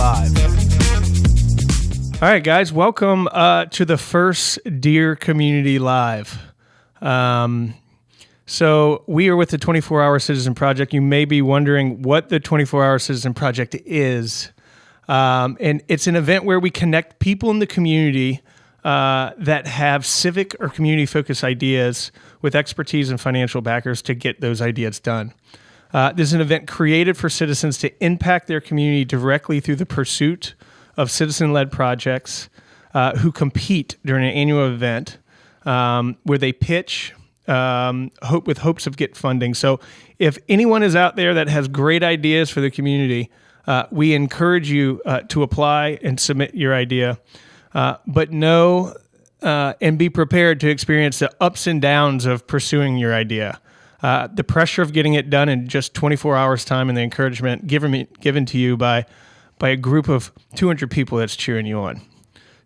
Live. All right, guys, welcome to the first Dear Community Live. So we are with the 24-Hour Citizen Project. You may be wondering what the 24-Hour Citizen Project is. And it's an event where we connect people in the community that have civic or community-focused ideas with expertise and financial backers to get those ideas done. This is an event created for citizens to impact their community directly through the pursuit of citizen-led projects who compete during an annual event where they pitch with hopes of get funding. So if anyone is out there that has great ideas for the community, we encourage you to apply and submit your idea. But know and be prepared to experience the ups and downs of pursuing your idea. The pressure of getting it done in just 24 hours time and the encouragement given to you by a group of 200 people that's cheering you on.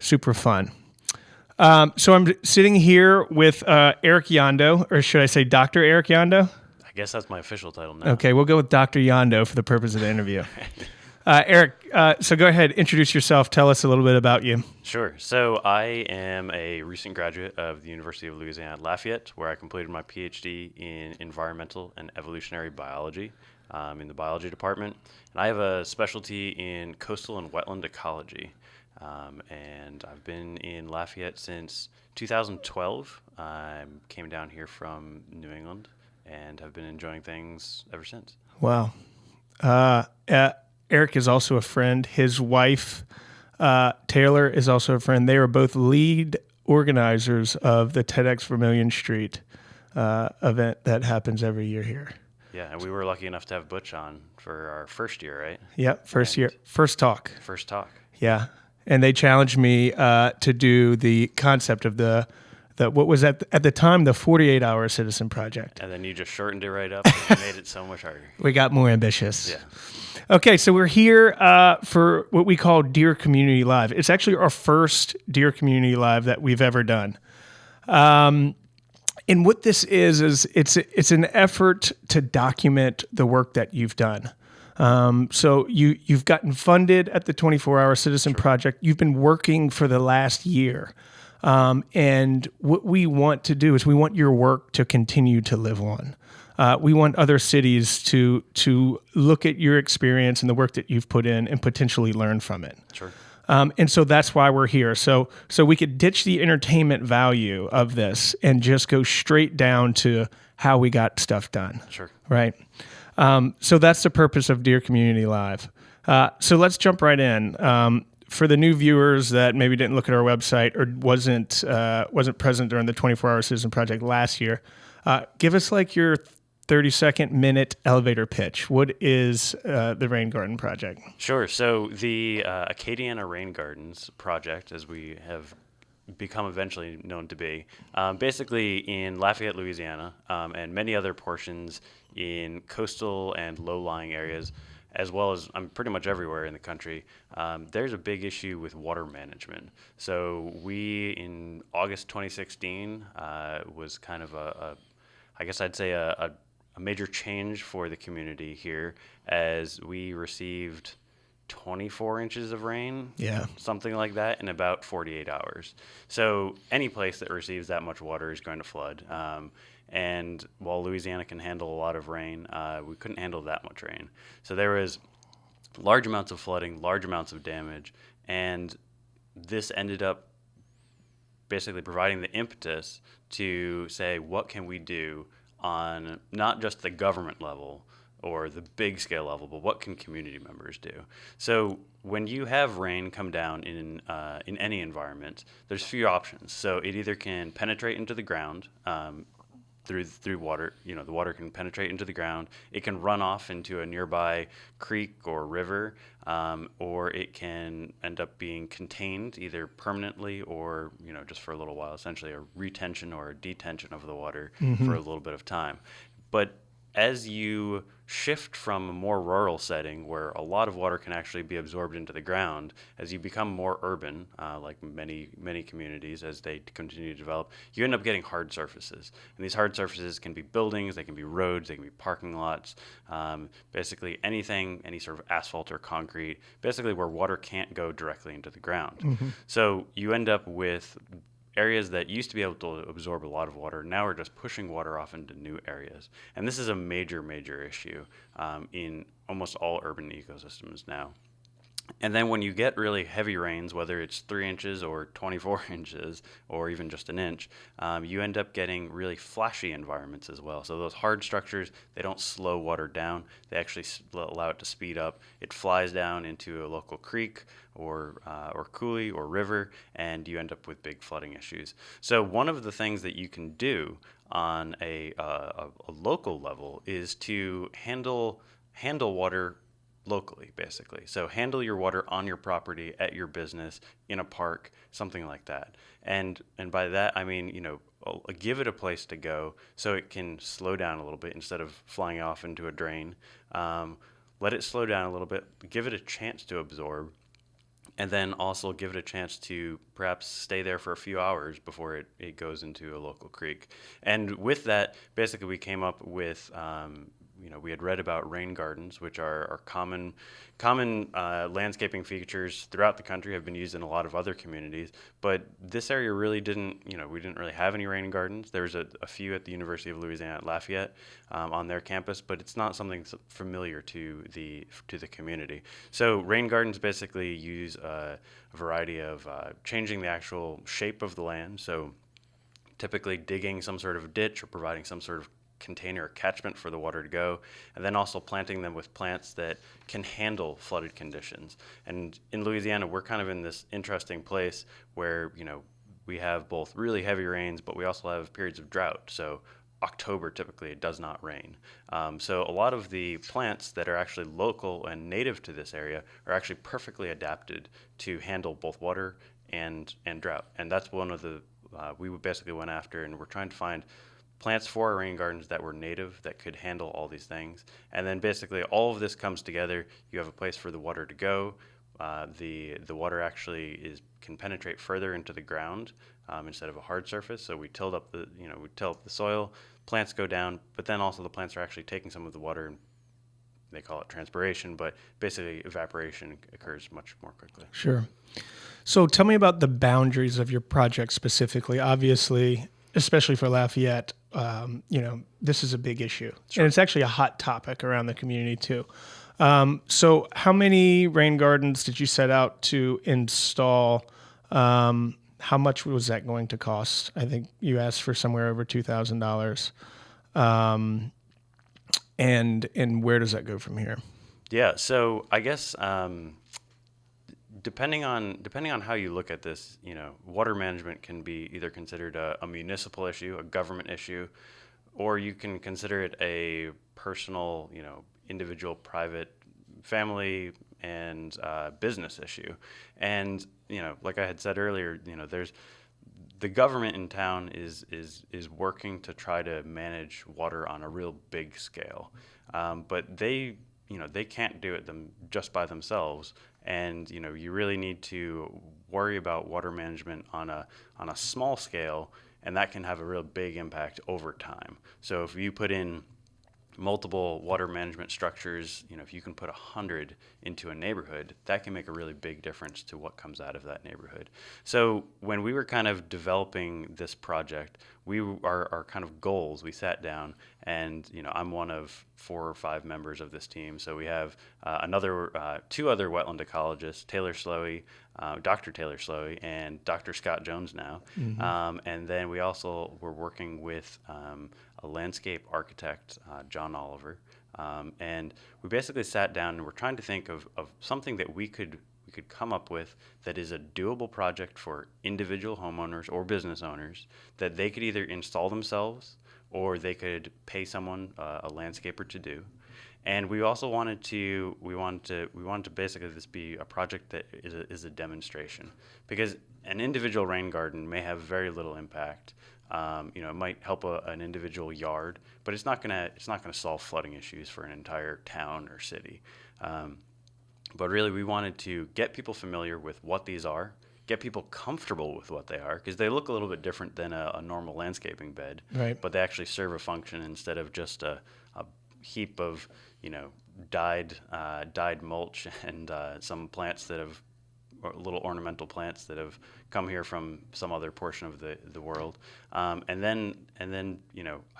Super fun. So I'm sitting here with Eric Yondo, or should I say Dr. Eric Yondo? I guess that's my official title now. Okay, we'll go with Dr. Yondo for the purpose of the interview. Eric, so go ahead, introduce yourself. Tell us a little bit about you. Sure. So I am a recent graduate of the University of Louisiana at Lafayette, where I completed my PhD in environmental and evolutionary biology in the biology department. And I have a specialty in coastal and wetland ecology. And I've been in Lafayette since 2012. I came down here from New England and have been enjoying things ever since. Wow. Eric is also a friend. His wife, Taylor, is also a friend. They are both lead organizers of the TEDx Vermilion Street event that happens every year here. Yeah, and we were lucky enough to have Butch on for our first year, right? Yep, first year. First talk. First talk. Yeah, and they challenged me to do the concept of the what was at the time the 48-Hour Citizen Project. And then you just shortened it right up and made it so much harder. We got more ambitious. Yeah. Okay, so we're here for what we call Dear Community Live. It's actually our first Dear Community Live that we've ever done. And what this is it's an effort to document the work that you've done. So you've gotten funded at the 24-Hour Citizen Project. You've been working for the last year. And what we want to do is we want your work to continue to live on. We want other cities to look at your experience and the work that you've put in and potentially learn from it. Sure. And so that's why we're here. So we could ditch the entertainment value of this and just go straight down to how we got stuff done. Sure. Right. So that's the purpose of Dear Community Live. So let's jump right in. For the new viewers that maybe didn't look at our website or wasn't present during the 24-Hour Citizen Project last year, give us like your 30-second minute elevator pitch. What is the Rain Garden Project? Sure. So the Acadiana Rain Gardens project, as we have become eventually known to be, basically in Lafayette, Louisiana, and many other portions in coastal and low-lying areas, as well as pretty much everywhere in the country, there's a big issue with water management. So we, in August 2016, was kind of I guess I'd say a major change for the community here, as we received 24 inches of rain, something like that, in about 48 hours. So any place that receives that much water is going to flood. And while Louisiana can handle a lot of rain, we couldn't handle that much rain. So there was large amounts of flooding, large amounts of damage, and this ended up basically providing the impetus to say, what can we do on not just the government level or the big scale level, but what can community members do? So when you have rain come down in any environment, there's few options. So it either can penetrate into the ground through water. The water can penetrate into the ground. It can run off into a nearby creek or river, or it can end up being contained either permanently or just for a little while. Essentially, a retention or a detention of the water for a little bit of time. But as you shift from a more rural setting where a lot of water can actually be absorbed into the ground, as you become more urban, like many communities as they continue to develop, you end up getting hard surfaces. And these hard surfaces can be buildings, they can be roads, they can be parking lots, basically anything, any sort of asphalt or concrete, basically where water can't go directly into the ground. So you end up with areas that used to be able to absorb a lot of water now are just pushing water off into new areas. And this is a major issue in almost all urban ecosystems now. And then when you get really heavy rains, whether it's 3 inches or 24 inches or even just an inch, you end up getting really flashy environments as well. So those hard structures, they don't slow water down. They actually allow it to speed up. It flies down into a local creek or coulee or river, and you end up with big flooding issues. So one of the things that you can do on a local level is to handle water locally, basically. So handle your water on your property, at your business, in a park, something like that. And by that, I mean, give it a place to go so it can slow down a little bit instead of flying off into a drain. Let it slow down a little bit, give it a chance to absorb, and then also give it a chance to perhaps stay there for a few hours before it goes into a local creek. And with that, basically we came up with we had read about rain gardens, which are common landscaping features throughout the country, have been used in a lot of other communities. But this area really didn't, we didn't really have any rain gardens. There was a few at the University of Louisiana at Lafayette on their campus, but it's not something familiar to the community. So rain gardens basically use a variety of changing the actual shape of the land. So typically digging some sort of ditch or providing some sort of container or catchment for the water to go, and then also planting them with plants that can handle flooded conditions. And in Louisiana, we're kind of in this interesting place where, we have both really heavy rains, but we also have periods of drought. So October, typically, it does not rain. So a lot of the plants that are actually local and native to this area are actually perfectly adapted to handle both water and drought. And that's one of the, we basically went after, and we're trying to find plants for our rain gardens that were native, that could handle all these things. And then basically all of this comes together. You have a place for the water to go. The water actually can penetrate further into the ground instead of a hard surface. So we tilled up the soil, plants go down, but then also the plants are actually taking some of the water, and they call it transpiration, but basically evaporation occurs much more quickly. Sure. So tell me about the boundaries of your project specifically. Obviously, especially for Lafayette, this is a big issue. Sure. And it's actually a hot topic around the community too. So how many rain gardens did you set out to install? How much was that going to cost? I think you asked for somewhere over $2,000. And where does that go from here? Yeah, so I guess depending on how you look at this, water management can be either considered a municipal issue, a government issue, or you can consider it a personal, individual, private, family, and business issue. And like I had said earlier, there's the government in town is working to try to manage water on a real big scale, but they can't do it just by themselves. And you really need to worry about water management on a small scale, and that can have a real big impact over time. So if you put in multiple water management structures, if you can put 100 into a neighborhood, that can make a really big difference to what comes out of that neighborhood. So when we were kind of developing this project, our kind of goals, we sat down, and I'm one of 4 or 5 members of this team. So we have two other wetland ecologists, Dr. Taylor Slowey, and Dr. Scott Jones now. Mm-hmm. And then we also were working with a landscape architect, John Oliver. And we basically sat down and we're trying to think of something that we could come up with that is a doable project for individual homeowners or business owners that they could either install themselves or they could pay someone, a landscaper, to do. And we also wanted to basically this be a project that is a demonstration, because an individual rain garden may have very little impact It might help an individual yard, but it's not gonna solve flooding issues for an entire town or city. But really, we wanted to get people familiar with what these are, get people comfortable with what they are, because they look a little bit different than a normal landscaping bed. Right. But they actually serve a function instead of just a heap of, dyed mulch and some plants that have, or little ornamental plants that have come here from some other portion of the world. And then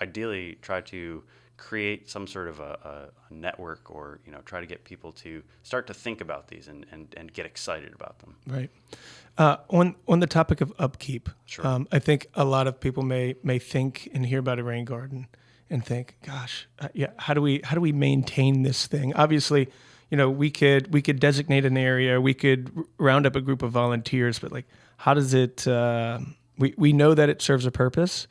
ideally try to create some sort of a network, or try to get people to start to think about these and get excited about them. Right. On the topic of upkeep, Sure. I think a lot of people may think and hear about a rain garden and think, gosh, how do we maintain this thing? Obviously, we could designate an area, we could round up a group of volunteers, but like, how does it? We know that it serves a purpose,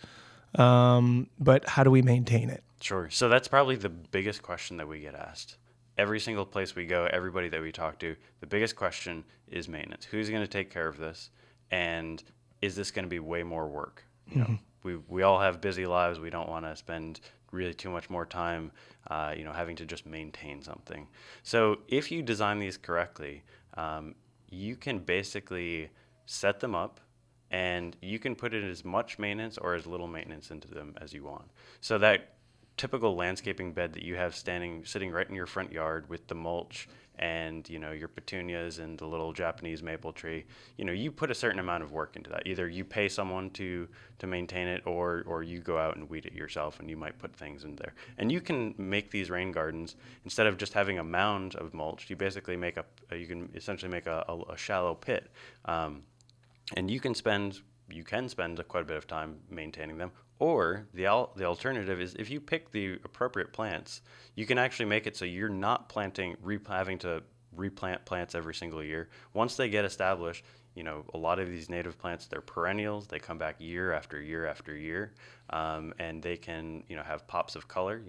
but how do we maintain it? Sure. So that's probably the biggest question that we get asked. Every single place we go, everybody that we talk to, the biggest question is maintenance. Who's going to take care of this? And is this going to be way more work? We all have busy lives. We don't want to spend really too much more time, having to just maintain something. So if you design these correctly, you can basically set them up, and you can put in as much maintenance or as little maintenance into them as you want. So that typical landscaping bed that you have sitting right in your front yard with the mulch and your petunias and the little Japanese maple tree, you put a certain amount of work into that. Either you pay someone to maintain it, or you go out and weed it yourself, and you might put things in there. And you can make these rain gardens, instead of just having a mound of mulch, you basically you can essentially make a shallow pit, and you can spend quite a bit of time maintaining them. Or the alternative is, if you pick the appropriate plants, you can actually make it so you're not having to replant plants every single year. Once they get established, a lot of these native plants, they're perennials. They come back year after year after year, and they can have pops of color.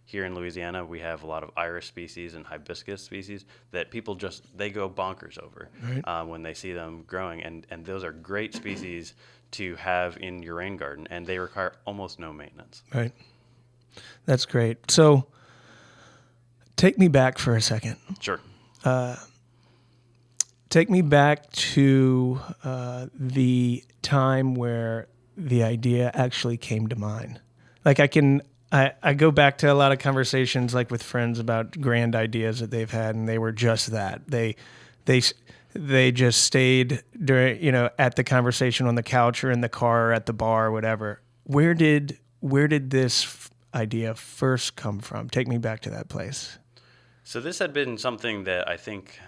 Here in Louisiana, we have a lot of iris species and hibiscus species that people they go bonkers over, Right. when they see them growing, and those are great species to have in your rain garden, and they require almost no maintenance. Right. That's great. So take me back for a second. Sure. Take me back to the time where the idea actually came to mind. Like I go back to a lot of conversations like with friends about grand ideas that they've had, and they were just that. They just stayed during, at the conversation on the couch or in the car or at the bar or whatever. Where did this idea first come from? Take me back to that place. So this had been something that I think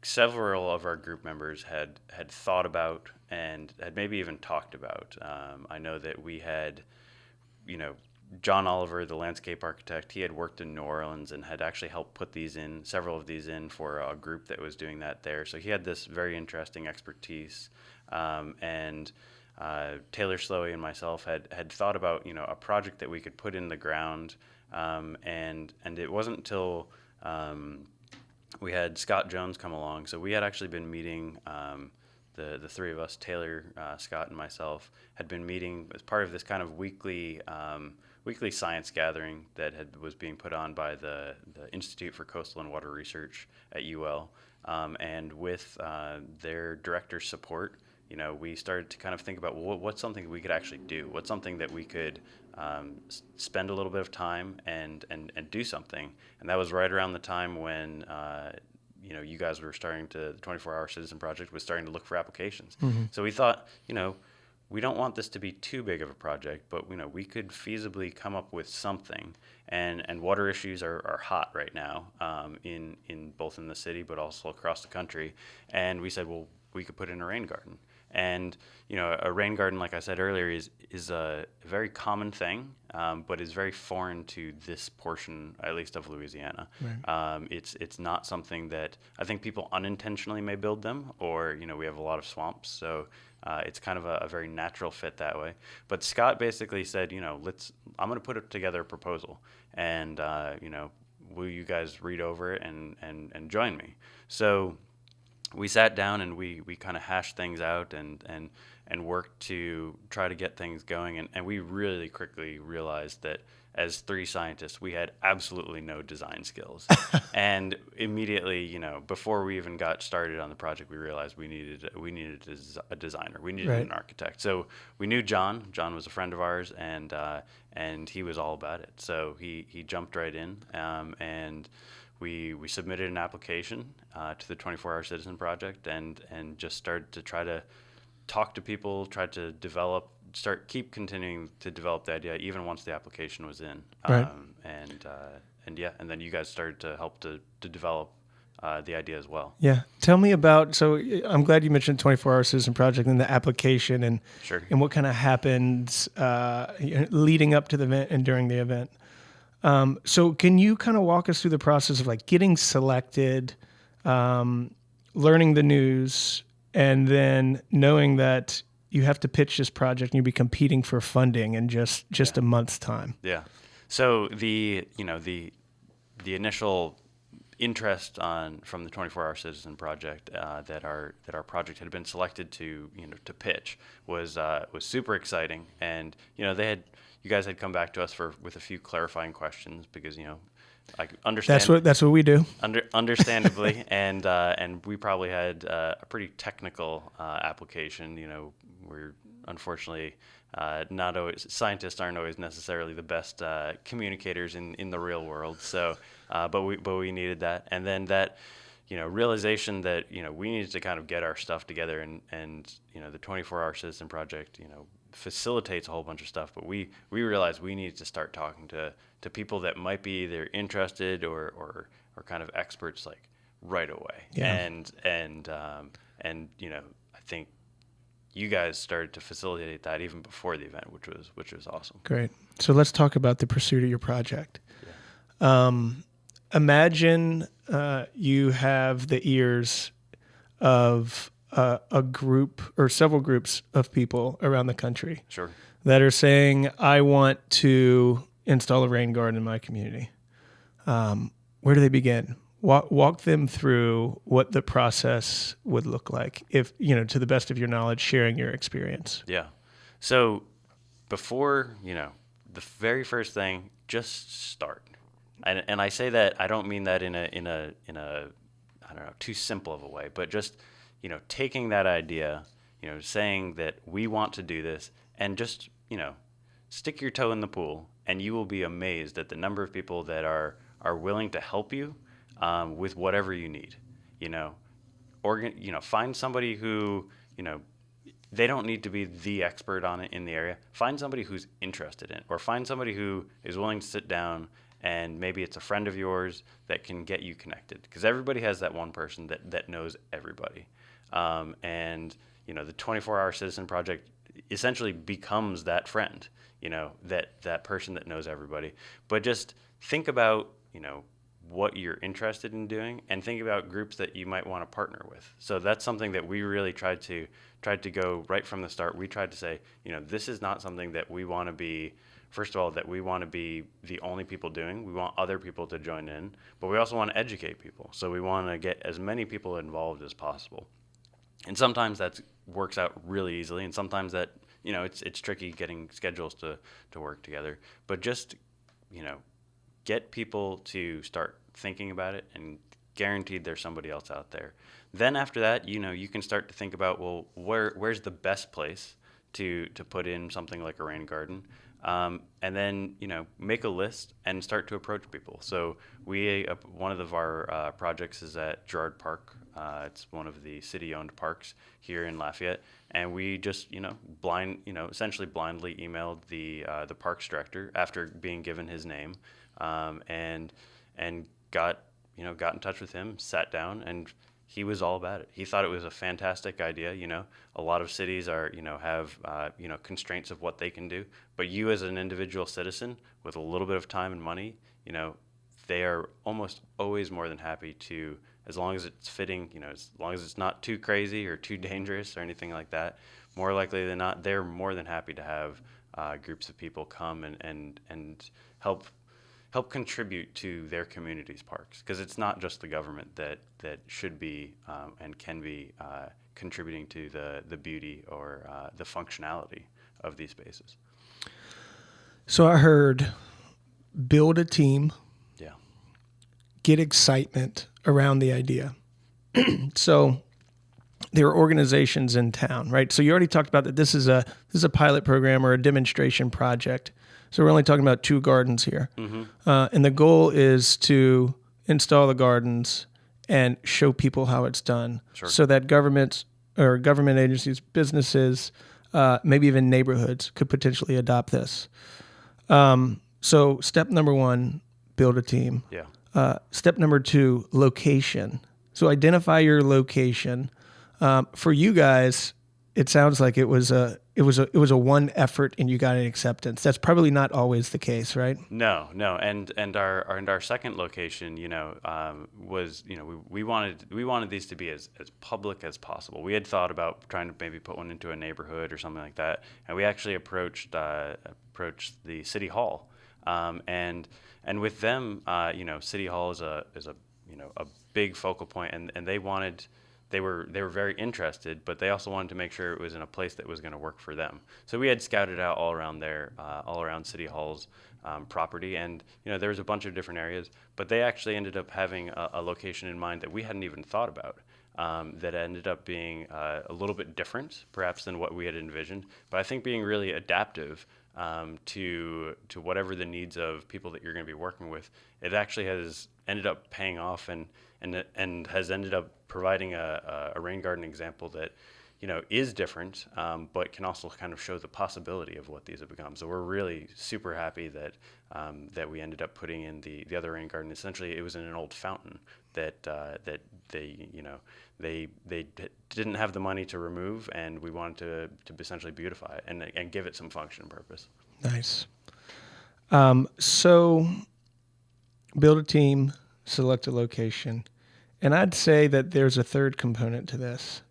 several of our group members had thought about and had maybe even talked about. I know that we had, John Oliver, the landscape architect, he had worked in New Orleans and had actually helped put several of these in for a group that was doing that there. So he had this very interesting expertise. And Taylor Slowey and myself had thought about, a project that we could put in the ground. And it wasn't until we had Scott Jones come along. So we had actually been meeting, the three of us, Taylor, Scott, and myself, had been meeting as part of this kind of weekly science gathering that was being put on by the Institute for Coastal and Water Research at UL. And with their director's support, we started to kind of think about, well, what's something we could actually do? What's something that we could spend a little bit of time and do something? And that was right around the time when you guys were the 24-Hour Citizen Project was starting to look for applications. Mm-hmm. So we thought, we don't want this to be too big of a project, but we could feasibly come up with something. And water issues are hot right now, in both in the city but also across the country. And we said, well, we could put in a rain garden. And a rain garden, like I said earlier, is a very common thing, but is very foreign to this portion, at least of Louisiana. Right. It's not something that I think people unintentionally may build them, or we have a lot of swamps, so it's kind of a very natural fit that way. But Scott basically said, I'm going to put together a proposal, and will you guys read over it and join me? So we sat down and we kind of hashed things out, and and worked to try to get things going. And we really quickly realized that as three scientists, we had absolutely no design skills. And immediately, before we even got started on the project, we realized we needed a designer. We needed an architect. So we knew John. John was a friend of ours, and he was all about it. So he jumped right in, and we submitted an application to the 24-Hour Citizen Project, and just started to try to talk to people, try to keep continuing to develop the idea even once the application was in. Right. And then you guys started to help to develop the idea as well. Yeah. Tell me about, so I'm glad you mentioned 24-Hour Citizen Project and the application and Sure. and what kind of happens leading up to the event and during the event. So can you kind of walk us through the process of like getting selected, learning the news, and then knowing that you have to pitch this project and you'll be competing for funding in just a month's time? Yeah. So the initial interest from the 24-Hour Citizen Project that our project had been selected to pitch was super exciting, and you guys had come back to us with a few clarifying questions because I understand That's what we do. Understandably, and we probably had a pretty technical application. We're unfortunately not always, scientists aren't always necessarily the best communicators in the real world. So, but we needed that, and then that realization that we needed to kind of get our stuff together, and the 24-Hour Citizen Project facilitates a whole bunch of stuff, but we realized we needed to start talking to people that might be either interested or kind of experts like right away. Yeah. And I think you guys started to facilitate that even before the event, which was awesome. Great. So let's talk about the pursuit of your project. Yeah. Imagine you have the ears of a group or several groups of people around the country. Sure. That are saying, I want to install a rain garden in my community. Where do they begin? Walk them through what the process would look like, if to the best of your knowledge, sharing your experience. Yeah. So before the very first thing, just start. And I say that, I don't mean that in a I don't know, too simple of a way, but just taking that idea, saying that we want to do this, and just stick your toe in the pool, and you will be amazed at the number of people that are willing to help you with whatever you need. Find somebody who they don't need to be the expert on it in the area. Find somebody who's interested in it, or find somebody who is willing to sit down, and maybe it's a friend of yours that can get you connected, because everybody has that one person that knows everybody. And the 24-Hour Citizen Project essentially becomes that friend, that person that knows everybody. But just think about what you're interested in doing, and think about groups that you might want to partner with. So that's something that we really tried to go right from the start. We tried to say, this is not something that we want to be, first of all, that we want to be the only people doing. We want other people to join in, but we also want to educate people. So we want to get as many people involved as possible. And sometimes that works out really easily, and sometimes that it's tricky getting schedules to work together. But just get people to start thinking about it, and guaranteed there's somebody else out there. Then after that, you can start to think about, well, where's the best place to put in something like a rain garden, and then make a list and start to approach people. So one of our projects is at Girard Park. It's one of the city-owned parks here in Lafayette, and we just essentially blindly emailed the parks director after being given his name, and got in touch with him, sat down, and he was all about it. He thought it was a fantastic idea. A lot of cities have constraints of what they can do, but you as an individual citizen with a little bit of time and money, they are almost always more than happy to, as long as it's fitting, as long as it's not too crazy or too dangerous or anything like that, more likely than not, they're more than happy to have groups of people come and help contribute to their community's parks, because it's not just the government that should be and can be contributing to the beauty or the functionality of these spaces. So I heard build a team, Yeah. get excitement around the idea. So there are organizations in town, right? So you already talked about that this is a pilot program or a demonstration project. So we're only talking about 2 gardens here. And the goal is to install the gardens and show people how it's done, so that governments or government agencies, businesses, maybe even neighborhoods could potentially adopt this. So step number 1, build a team. Yeah. Step number 2, location. So identify your location. For you guys, it sounds like it was a one effort and you got an acceptance. That's probably not always the case, right? No, and our second location, was we wanted these to be as public as possible. We had thought about trying to maybe put one into a neighborhood or something like that, and we actually approached the city hall, and with them, city hall is a big focal point, and they were very interested, but they also wanted to make sure it was in a place that was going to work for them. So we had scouted out all around City Hall's property, and there was a bunch of different areas, but they actually ended up having a location in mind that we hadn't even thought about. That ended up being a little bit different, perhaps, than what we had envisioned, but I think being really adaptive to whatever the needs of people that you're going to be working with. It actually has ended up paying off and has ended up providing a rain garden example that is different, but can also kind of show the possibility of what these have become. So we're really super happy that we ended up putting in the other rain garden. Essentially, it was in an old fountain that they didn't have the money to remove, and we wanted to essentially beautify it and give it some function and purpose. Nice. So build a team, select a location, and I'd say that there's a third component to this,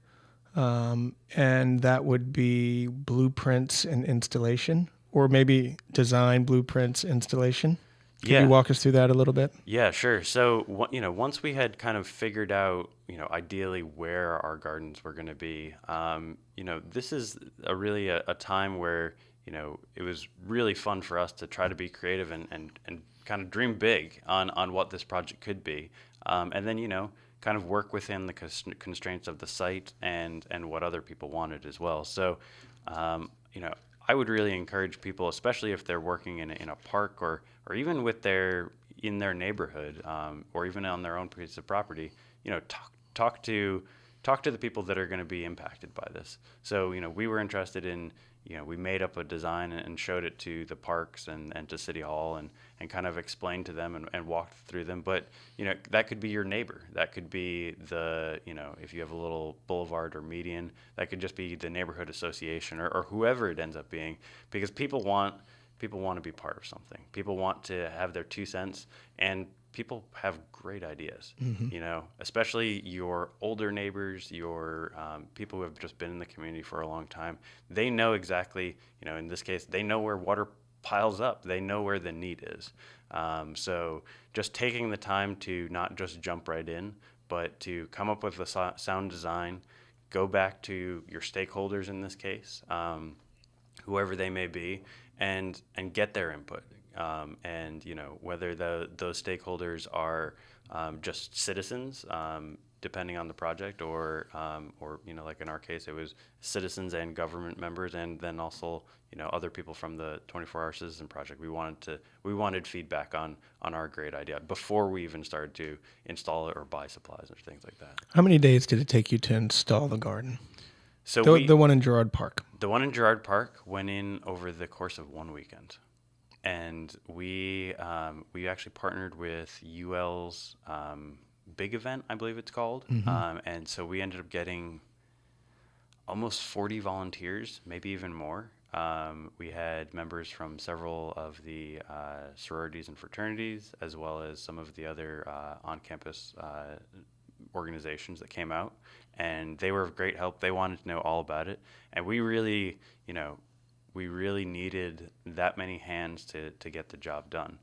and that would be blueprints and installation, or maybe design, blueprints, installation. Can you walk us through that a little bit? Yeah, sure. So, once we had kind of figured out, ideally where our gardens were going to be, this is really a time where, it was really fun for us to try to be creative and kind of dream big on what this project could be. And then, kind of work within the constraints of the site and what other people wanted as well. So, I would really encourage people, especially if they're working in a park or even in their neighborhood, or even on their own piece of property, talk to the people that are going to be impacted by this. So, we were interested in, we made up a design and showed it to the parks and to City Hall and kind of explained to them and walked through them. But, that could be your neighbor. That could be if you have a little boulevard or median, that could just be the neighborhood association or whoever it ends up being, because people want to be part of something. People want to have their 2 cents, and people have great ideas, especially your older neighbors, your people who have just been in the community for a long time. They know exactly, in this case, they know where water piles up. They know where the need is. So just taking the time to not just jump right in, but to come up with a sound design, go back to your stakeholders in this case, whoever they may be, and get their input. And whether those stakeholders are just citizens, depending on the project, or like in our case, it was citizens and government members, and then also other people from the 24-Hour Citizen Project. We wanted feedback on our great idea before we even started to install it or buy supplies or things like that. How many days did it take you to install the garden? So the one in Girard Park. The one in Girard Park went in over the course of 1 weekend. And we actually partnered with UL's big event, I believe it's called. And so we ended up getting almost 40 volunteers, maybe even more. We had members from several of the sororities and fraternities, as well as some of the other on-campus organizations that came out. And they were of great help. They wanted to know all about it. And we really needed that many hands to get the job done.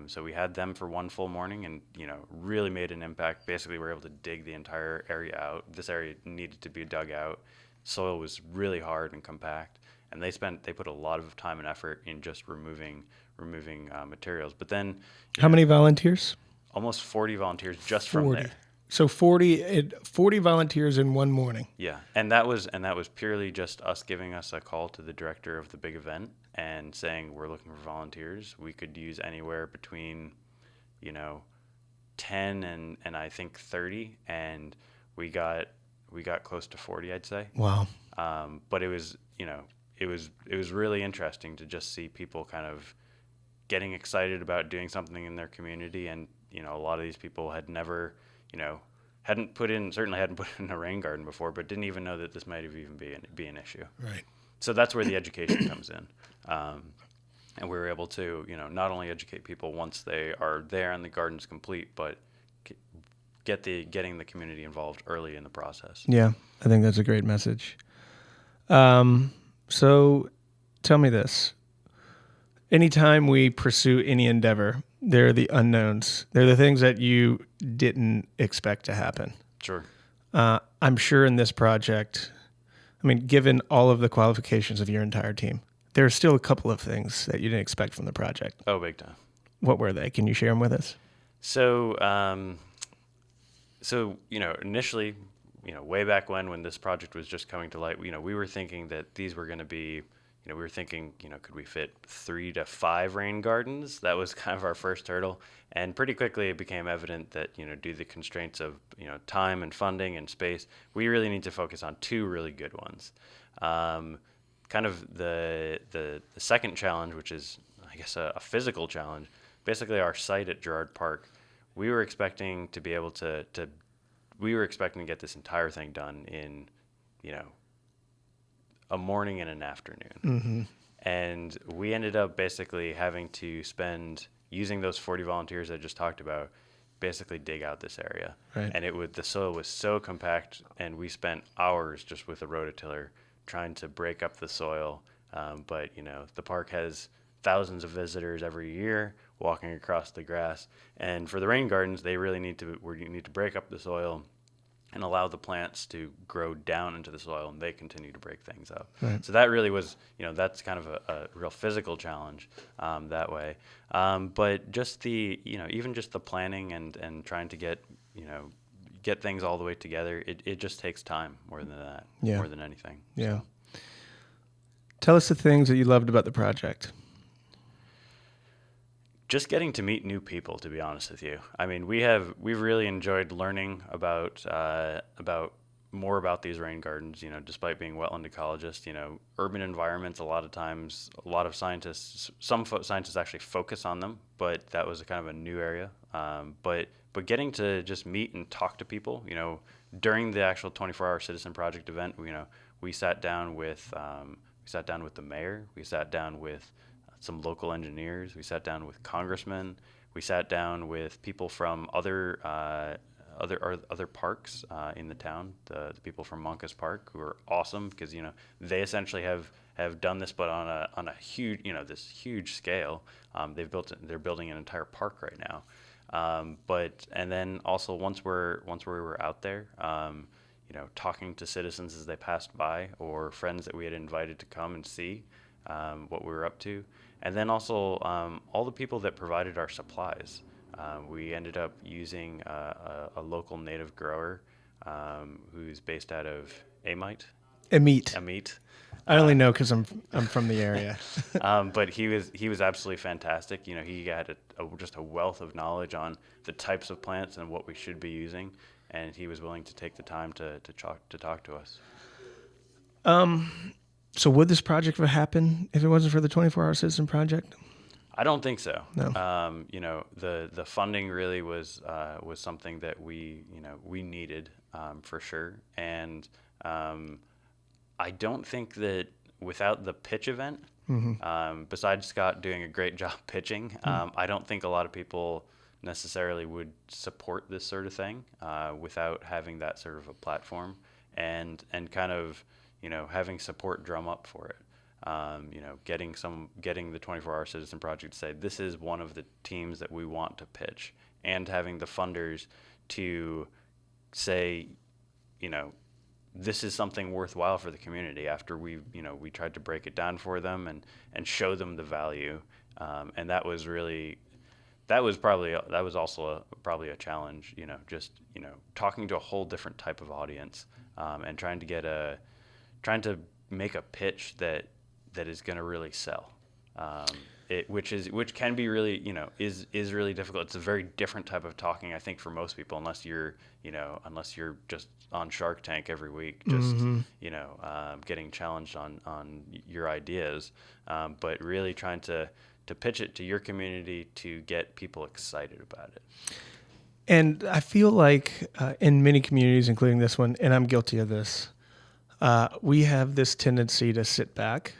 So we had them for one full morning and, really made an impact. Basically, we were able to dig the entire area out. This area needed to be dug out. Soil was really hard and compact, and they put a lot of time and effort in just removing materials. But then, How many volunteers? almost 40 volunteers just from 40. there. So 40 volunteers in one morning. Yeah, and that was purely just us giving us a call to the director of the big event and saying we're looking for volunteers. We could use anywhere between, 10 and I think 30, and we got close to 40, I'd say. Wow. But it was really interesting to just see people kind of getting excited about doing something in their community, and a lot of these people had never hadn't put in a rain garden before, but didn't even know that this might even be an issue. Right. So that's where the education comes in. And we were able to, not only educate people once they are there and the garden's complete, but getting the community involved early in the process. Yeah, I think that's a great message. So tell me this. Anytime we pursue any endeavor, there are the unknowns. They're the things that you didn't expect to happen. Sure. I'm sure in this project, given all of the qualifications of your entire team, there are still a couple of things that you didn't expect from the project. Oh, big time. What were they? Can you share them with us? So, initially, way back when this project was just coming to light, we were thinking that these were going to be, we were thinking, could we fit 3 to 5 rain gardens? That was kind of our first hurdle. And pretty quickly it became evident that, due to the constraints of, time and funding and space, we really need to focus on 2 really good ones. Kind of the second challenge, which is, I guess, a physical challenge, basically our site at Girard Park, we were expecting to be able to get this entire thing done in, a morning and an afternoon. Mm-hmm. And we ended up basically having to using those 40 volunteers I just talked about, basically dig out this area. Right. And the soil was so compact, and we spent hours just with a rototiller trying to break up the soil. But the park has thousands of visitors every year walking across the grass, and for the rain gardens, they really need to break up the soil and allow the plants to grow down into the soil, and they continue to break things up. Right. So that really was, that's kind of a real physical challenge that way. But just even just the planning and trying to get things all the way together, it just takes time more than that, more than anything. Yeah. So. Tell us the things that you loved about the project. Just getting to meet new people, to be honest with you. We've really enjoyed learning about more about these rain gardens. Despite being wetland ecologists, urban environments. Some scientists actually focus on them, but that was a kind of a new area. But getting to just meet and talk to people, during the actual 24-hour Citizen Project event, we sat down with the mayor, we sat down with some local engineers, we sat down with congressmen, we sat down with people from other parks in the town, the people from Moncus Park, who are awesome because they essentially have done this, but on a huge this huge scale. They're building an entire park right now. And then also once we were out there, talking to citizens as they passed by, or friends that we had invited to come and see what we were up to. And then also all the people that provided our supplies. We ended up using a local native grower who's based out of Amite. I only know because I'm from the area. But he was absolutely fantastic. He had just a wealth of knowledge on the types of plants and what we should be using, and he was willing to take the time to talk to us. So would this project have happened if it wasn't for the 24-hour Citizen Project? I don't think so. No. The funding really was something that we needed for sure, and I don't think that without the pitch event, besides Scott doing a great job pitching, I don't think a lot of people necessarily would support this sort of thing without having that sort of a platform and kind of having support drum up for it. Getting the 24-hour citizen project to say this is one of the teams that we want to pitch, and having the funders to say, this is something worthwhile for the community after we tried to break it down for them and show them the value. And that was also probably a challenge, talking to a whole different type of audience, and trying to make a pitch that is going to really sell. Which can be really, is really difficult. It's a very different type of talking, I think, for most people, unless you're just on Shark Tank every week, just, getting challenged on your ideas. But really trying to pitch it to your community to get people excited about it. And I feel like in many communities, including this one, and I'm guilty of this, we have this tendency to sit back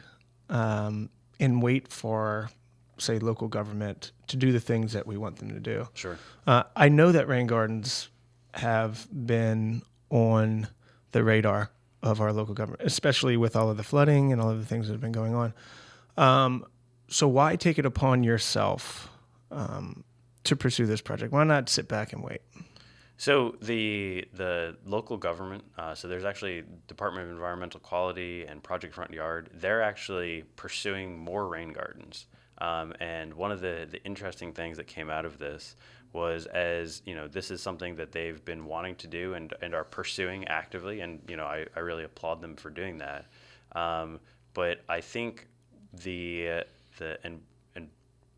and wait for, say, local government to do the things that we want them to do. Sure. I know that rain gardens have been on the radar of our local government, especially with all of the flooding and all of the things that have been going on. So why take it upon yourself to pursue this project? Why not sit back and wait? So the local government, so there's actually Department of Environmental Quality and Project Front Yard. They're actually pursuing more rain gardens. And one of the interesting things that came out of this was, as this is something that they've been wanting to do and are pursuing actively. And I really applaud them for doing that. But I think and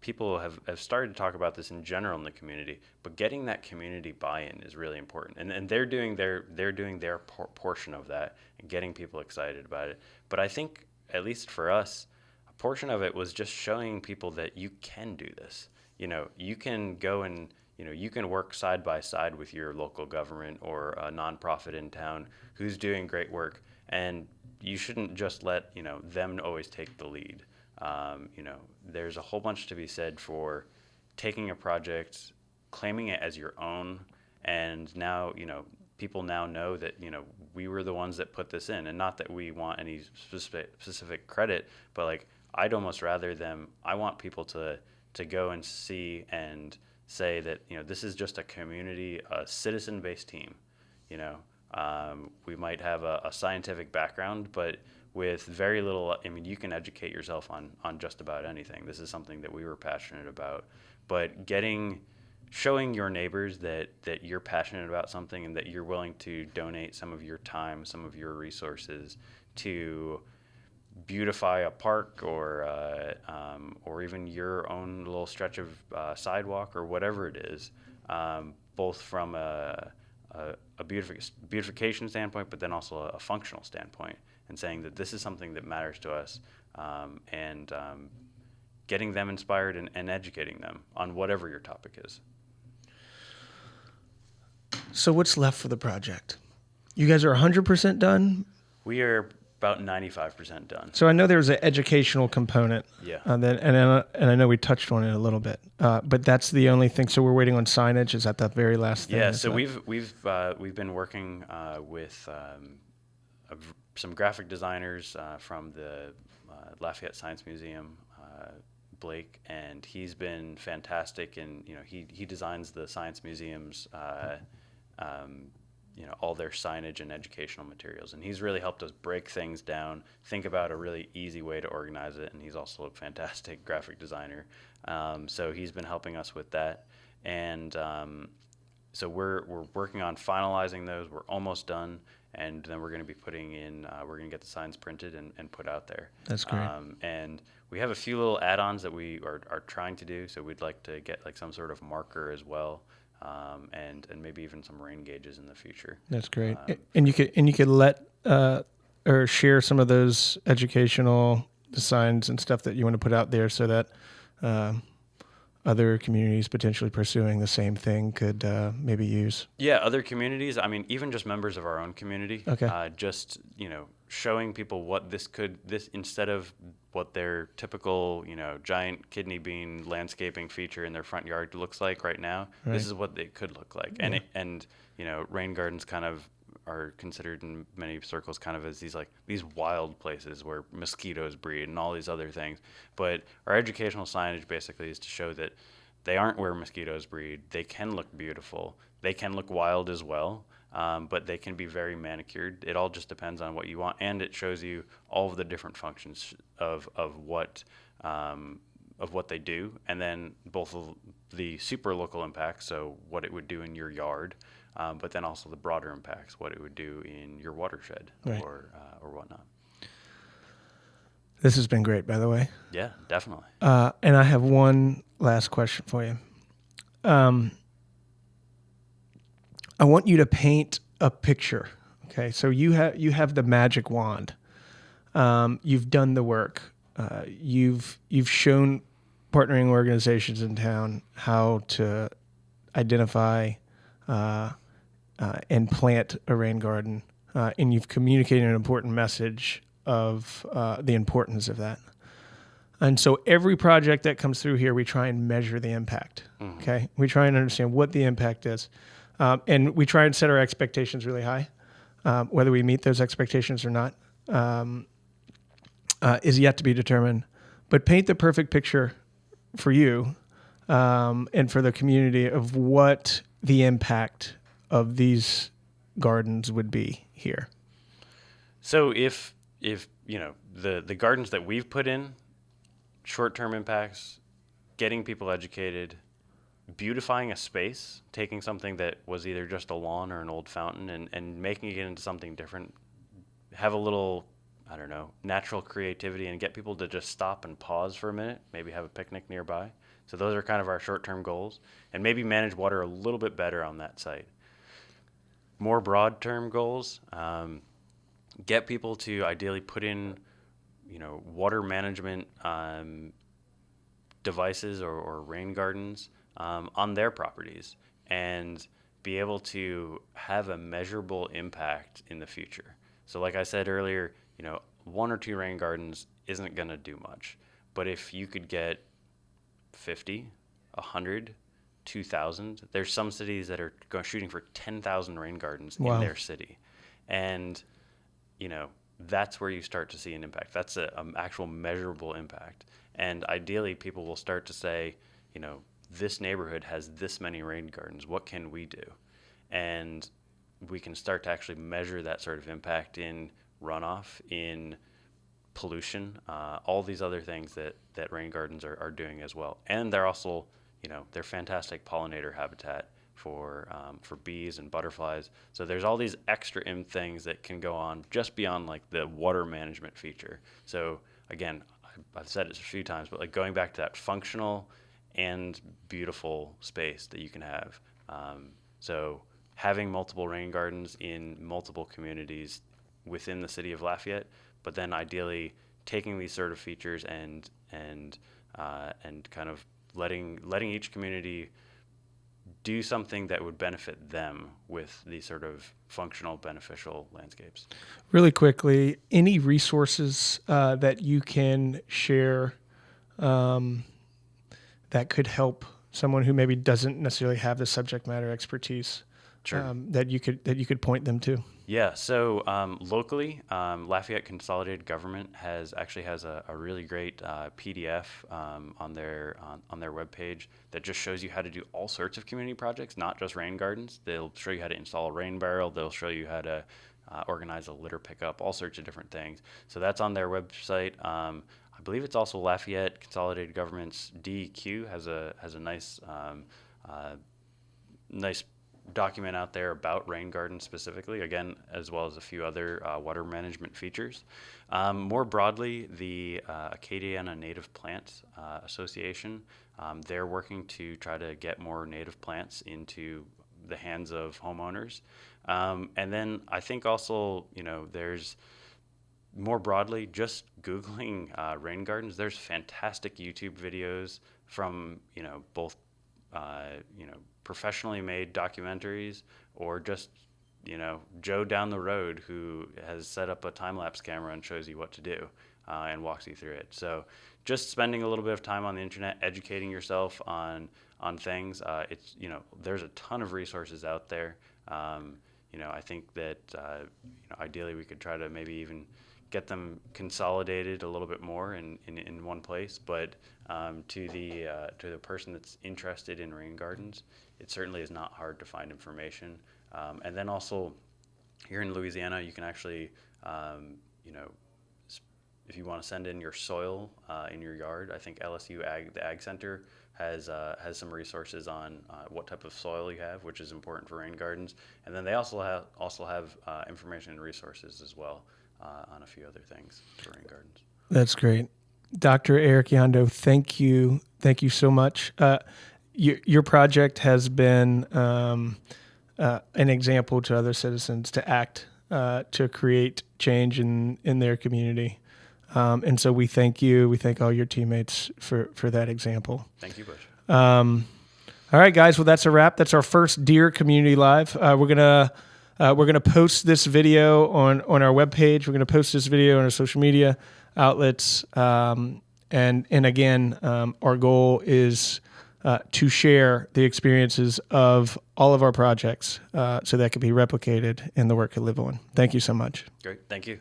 people have started to talk about this in general in the community, but getting that community buy-in is really important. And they're doing their portion of that and getting people excited about it. But I think, at least for us, a portion of it was just showing people that you can do this. You can go and, you can work side by side with your local government or a nonprofit in town who's doing great work, and you shouldn't just let, them always take the lead. There's a whole bunch to be said for taking a project, claiming it as your own, and now, people now know that, we were the ones that put this in, and not that we want any specific credit, but like, I'd almost rather I want people to go and see and say that, this is just a community, a citizen-based team. We might have a scientific background, but with very little, you can educate yourself on just about anything. This is something that we were passionate about. But showing your neighbors that you're passionate about something and that you're willing to donate some of your time, some of your resources to beautify a park or even your own little stretch of sidewalk or whatever it is, both from a beautification standpoint, but then also a functional standpoint, and saying that this is something that matters to us, and getting them inspired and educating them on whatever your topic is. So what's left for the project? You guys are 100% done? We are about 95% done. So I know there's an educational component. Yeah. And I know we touched on it a little bit, but that's the only thing. So we're waiting on signage. Is that the very last thing? Yeah. So we've been working with some graphic designers from the Lafayette Science Museum, Blake, and he's been fantastic. And he designs the science museums. All their signage and educational materials. And he's really helped us break things down, think about a really easy way to organize it. And he's also a fantastic graphic designer. So he's been helping us with that. And so we're working on finalizing those. We're almost done. And then we're going to be putting in, we're going to get the signs printed and put out there. That's great. And we have a few little add-ons that we are trying to do. So we'd like to get like some sort of marker as well. And maybe even some rain gauges in the future. That's great. And you could let or share some of those educational designs and stuff that you want to put out there, so that other communities potentially pursuing the same thing could maybe use. Yeah, other communities. Even just members of our own community. Okay. Just showing people what this instead of what their typical giant kidney bean landscaping feature in their front yard looks like right now. Right. This is what they could look like. Yeah. And rain gardens kind of are considered in many circles kind of as these wild places where mosquitoes breed and all these other things. But our educational signage basically is to show that they aren't where mosquitoes breed. They can look beautiful. They can look wild as well, but they can be very manicured. It all just depends on what you want, and it shows you all of the different functions of what they do, and then both of the super local impacts, so what it would do in your yard, but then also the broader impacts, what it would do in your watershed, right, or whatnot. This has been great, by the way. Yeah, definitely. And I have one last question for you. I want you to paint a picture. Okay, so you have the magic wand. You've done the work. You've shown partnering organizations in town how to identify and plant a rain garden, and you've communicated an important message of the importance of that. And so every project that comes through here, we try and measure the impact. Mm-hmm. Okay, we try and understand what the impact is, and we try and set our expectations really high. Whether we meet those expectations or not is yet to be determined. But paint the perfect picture for you and for the community of what the impact of these gardens would be here. So if the gardens that we've put in, short-term impacts, getting people educated, beautifying a space, taking something that was either just a lawn or an old fountain and making it into something different, have a little, I don't know, natural creativity and get people to just stop and pause for a minute, maybe have a picnic nearby. So those are kind of our short-term goals, and maybe manage water a little bit better on that site. More broad-term goals, get people to ideally put in, water management devices or rain gardens on their properties, and be able to have a measurable impact in the future. So like I said earlier, 1 or 2 rain gardens isn't going to do much. But if you could get 50, 100, 2,000, there's some cities that are shooting for 10,000 rain gardens Wow. in their city. And, that's where you start to see an impact. That's an actual measurable impact. And ideally, people will start to say, this neighborhood has this many rain gardens. What can we do? And we can start to actually measure that sort of impact in runoff, in pollution, all these other things that rain gardens are doing as well. And they're also, they're fantastic pollinator habitat for bees and butterflies. So there's all these extra things that can go on just beyond like the water management feature. So again, I've said it a few times, but like going back to that functional and beautiful space that you can have. So having multiple rain gardens in multiple communities within the city of Lafayette, but then ideally taking these sort of features and kind of letting each community do something that would benefit them with these sort of functional, beneficial landscapes. Really quickly, any resources that you can share that could help someone who maybe doesn't necessarily have the subject matter expertise? Sure. That you could point them to? Yeah. So locally, Lafayette Consolidated Government has a really great PDF on their webpage that just shows you how to do all sorts of community projects, not just rain gardens. They'll show you how to install a rain barrel. They'll show you how to organize a litter pickup, all sorts of different things. So that's on their website. I believe it's also Lafayette Consolidated Government's DEQ has a nice document out there about rain gardens specifically, again, as well as a few other water management features. More broadly, the Acadiana Native Plants Association, they're working to try to get more native plants into the hands of homeowners. And then I think also, there's more broadly, just Googling rain gardens, there's fantastic YouTube videos from, both professionally made documentaries or just, Joe down the road who has set up a time-lapse camera and shows you what to do and walks you through it. So just spending a little bit of time on the internet, educating yourself on things. It's, there's a ton of resources out there. I think that ideally we could try to maybe even get them consolidated a little bit more in one place. But to the person that's interested in rain gardens, it certainly is not hard to find information. And then also here in Louisiana, you can actually, if you want to send in your soil in your yard, I think the Ag Center has some resources on what type of soil you have, which is important for rain gardens. And then they also have information and resources as well on a few other things for rain gardens. That's great. Dr. Eric Yondo, thank you so much. Your project has been an example to other citizens to act to create change in their community. And so we thank you. We thank all your teammates for that example. Thank you, Bush. All right, guys. Well, that's a wrap. That's our first Deer Community Live. We're gonna post this video on our webpage. We're gonna post this video on our social media outlets. And again, our goal is to share the experiences of all of our projects so that can be replicated in the work we live on. Thank you so much. Great. Thank you.